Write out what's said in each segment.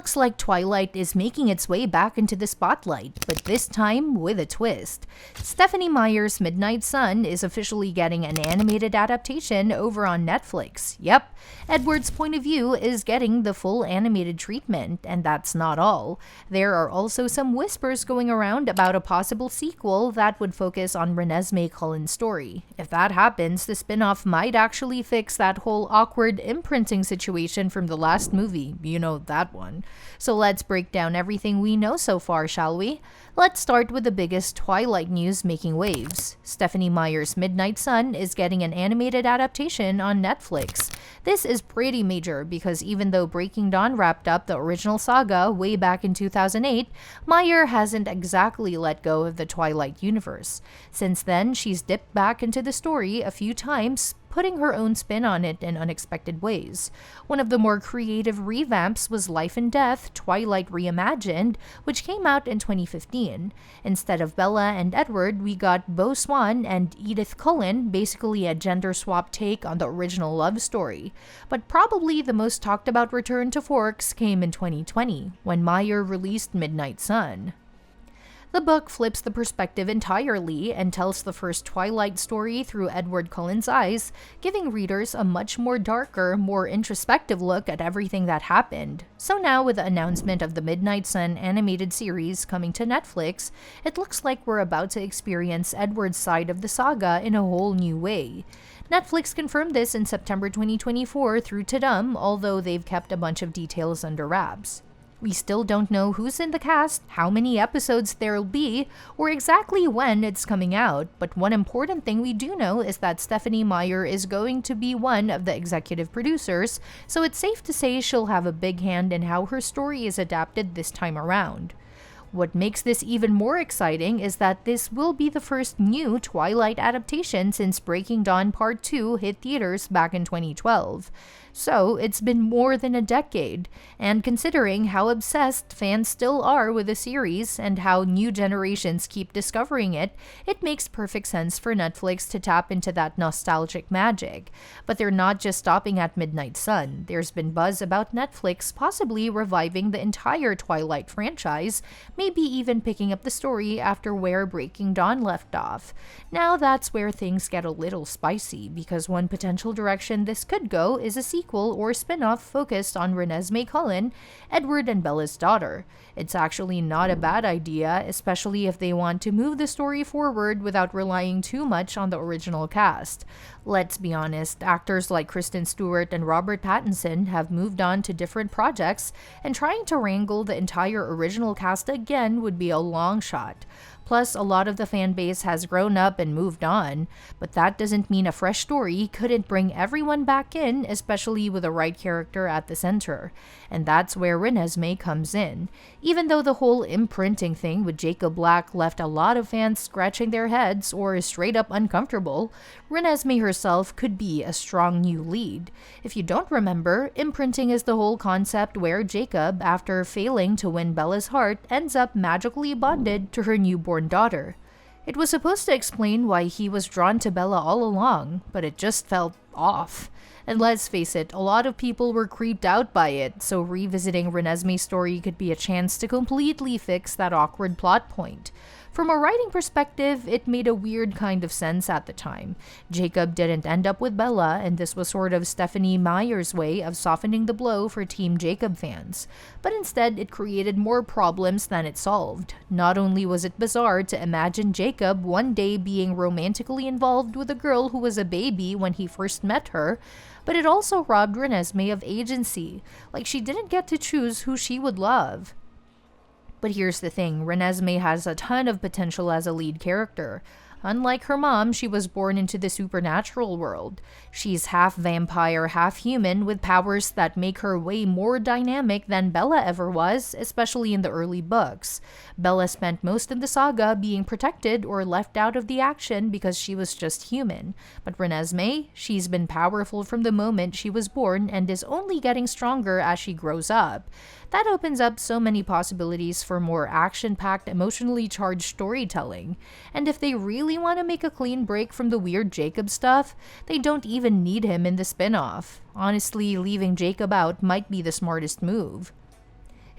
looks like Twilight is making its way back into the spotlight, but this time with a twist. Stephenie Meyer's Midnight Sun is officially getting an animated adaptation over on Netflix. Yep, Edward's point of view is getting the full animated treatment, and that's not all. There are also some whispers going around about a possible sequel that would focus on Renesmee Cullen's story. If that happens, the spin-off might actually fix that whole awkward imprinting situation from the last movie. You know, that one. So let's break down everything we know so far, shall we? Let's start with the biggest Twilight news making waves. Stephenie Meyer's Midnight Sun is getting an animated adaptation on Netflix. This is pretty major because even though Breaking Dawn wrapped up the original saga way back in 2008, Meyer hasn't exactly let go of the Twilight universe. Since then, she's dipped back into the story a few times, putting her own spin on it in unexpected ways. One of the more creative revamps was Life and Death, Twilight Reimagined, which came out in 2015. Instead of Bella and Edward, we got Beau Swan and Edith Cullen, basically a gender-swap take on the original love story. But probably the most talked about return to Forks came in 2020, when Meyer released Midnight Sun. The book flips the perspective entirely and tells the first Twilight story through Edward Cullen's eyes, giving readers a much more darker, more introspective look at everything that happened. So now, with the announcement of the Midnight Sun animated series coming to Netflix, it looks like we're about to experience Edward's side of the saga in a whole new way. Netflix confirmed this in September 2024 through Tudum, although they've kept a bunch of details under wraps. We still don't know who's in the cast, how many episodes there'll be, or exactly when it's coming out, but one important thing we do know is that Stephenie Meyer is going to be one of the executive producers, so it's safe to say she'll have a big hand in how her story is adapted this time around. What makes this even more exciting is that this will be the first new Twilight adaptation since Breaking Dawn Part 2 hit theaters back in 2012. So, it's been more than a decade, and considering how obsessed fans still are with the series and how new generations keep discovering it, it makes perfect sense for Netflix to tap into that nostalgic magic. But they're not just stopping at Midnight Sun. There's been buzz about Netflix possibly reviving the entire Twilight franchise, maybe even picking up the story after where Breaking Dawn left off. Now that's where things get a little spicy, because one potential direction this could go is a sequel or spin-off focused on Renesmee Cullen, Edward and Bella's daughter. It's actually not a bad idea, especially if they want to move the story forward without relying too much on the original cast. Let's be honest, actors like Kristen Stewart and Robert Pattinson have moved on to different projects, and trying to wrangle the entire original cast again would be a long shot. Plus, a lot of the fan base has grown up and moved on, but that doesn't mean a fresh story couldn't bring everyone back in, especially with the right character at the center. And that's where Renesmee comes in. Even though the whole imprinting thing with Jacob Black left a lot of fans scratching their heads or straight up uncomfortable, Renesmee herself could be a strong new lead. If you don't remember, imprinting is the whole concept where Jacob, after failing to win Bella's heart, ends up magically bonded to her newborn daughter. It was supposed to explain why he was drawn to Bella all along, but it just felt off. And let's face it, a lot of people were creeped out by it, so revisiting Renesmee's story could be a chance to completely fix that awkward plot point. From a writing perspective, it made a weird kind of sense at the time. Jacob didn't end up with Bella, and this was sort of Stephenie Meyer's way of softening the blow for Team Jacob fans. But instead, it created more problems than it solved. Not only was it bizarre to imagine Jacob one day being romantically involved with a girl who was a baby when he first met her, but it also robbed Renesmee of agency, like she didn't get to choose who she would love. But here's the thing, Renesmee has a ton of potential as a lead character. Unlike her mom, she was born into the supernatural world. She's half vampire, half human, with powers that make her way more dynamic than Bella ever was, especially in the early books. Bella spent most of the saga being protected or left out of the action because she was just human. But Renesmee, she's been powerful from the moment she was born and is only getting stronger as she grows up. That opens up so many possibilities for more action-packed, emotionally charged storytelling. And if they really want to make a clean break from the weird Jacob stuff, they don't even need him in the spin-off. Honestly, leaving Jacob out might be the smartest move.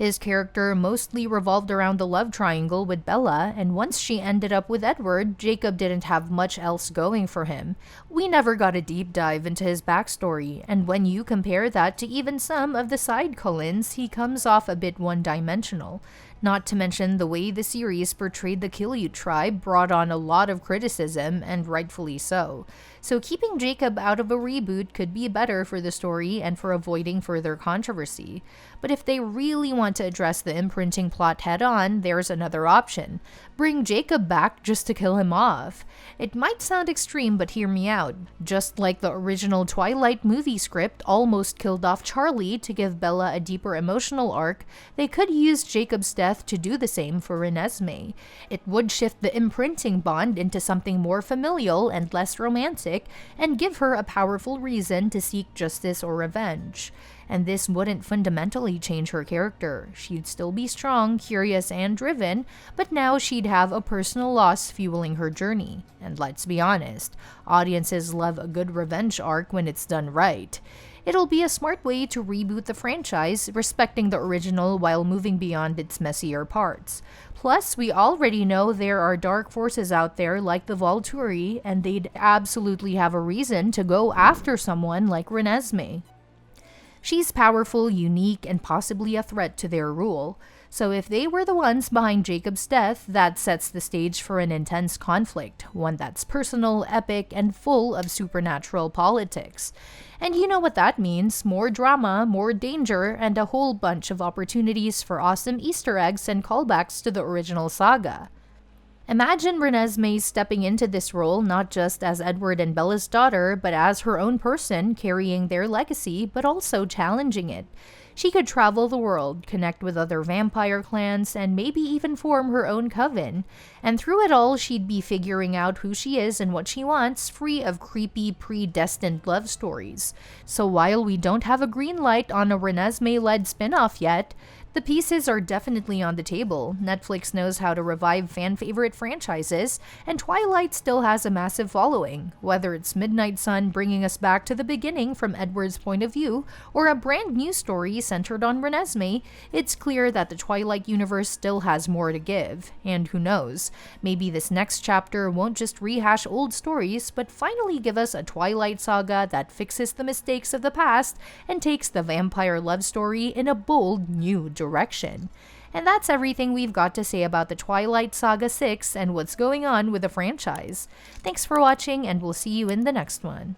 His character mostly revolved around the love triangle with Bella, and once she ended up with Edward, Jacob didn't have much else going for him. We never got a deep dive into his backstory, and when you compare that to even some of the side Cullens, he comes off a bit one-dimensional. Not to mention the way the series portrayed the Quileute tribe brought on a lot of criticism, and rightfully so. So keeping Jacob out of a reboot could be better for the story and for avoiding further controversy. But if they really want to address the imprinting plot head-on, there's another option. Bring Jacob back just to kill him off. It might sound extreme, but hear me out. Just like the original Twilight movie script almost killed off Charlie to give Bella a deeper emotional arc, they could use Jacob's death to do the same for Renesmee. It would shift the imprinting bond into something more familial and less romantic, and give her a powerful reason to seek justice or revenge. And this wouldn't fundamentally change her character. She'd still be strong, curious, and driven, but now she'd have a personal loss fueling her journey. And let's be honest, audiences love a good revenge arc when it's done right. It'll be a smart way to reboot the franchise, respecting the original while moving beyond its messier parts. Plus, we already know there are dark forces out there like the Volturi, and they'd absolutely have a reason to go after someone like Renesmee. She's powerful, unique, and possibly a threat to their rule. So if they were the ones behind Jacob's death, that sets the stage for an intense conflict, one that's personal, epic, and full of supernatural politics. And you know what that means: more drama, more danger, and a whole bunch of opportunities for awesome Easter eggs and callbacks to the original saga. Imagine Renesmee stepping into this role not just as Edward and Bella's daughter, but as her own person, carrying their legacy, but also challenging it. She could travel the world, connect with other vampire clans, and maybe even form her own coven. And through it all, she'd be figuring out who she is and what she wants, free of creepy, predestined love stories. So while we don't have a green light on a Renesmee-led spin-off yet, the pieces are definitely on the table. Netflix knows how to revive fan-favorite franchises, and Twilight still has a massive following. Whether it's Midnight Sun bringing us back to the beginning from Edward's point of view, or a brand new story centered on Renesmee, it's clear that the Twilight universe still has more to give. And who knows, maybe this next chapter won't just rehash old stories, but finally give us a Twilight Saga that fixes the mistakes of the past and takes the vampire love story in a bold new direction. And that's everything we've got to say about the Twilight Saga 6 and what's going on with the franchise. Thanks for watching, and we'll see you in the next one.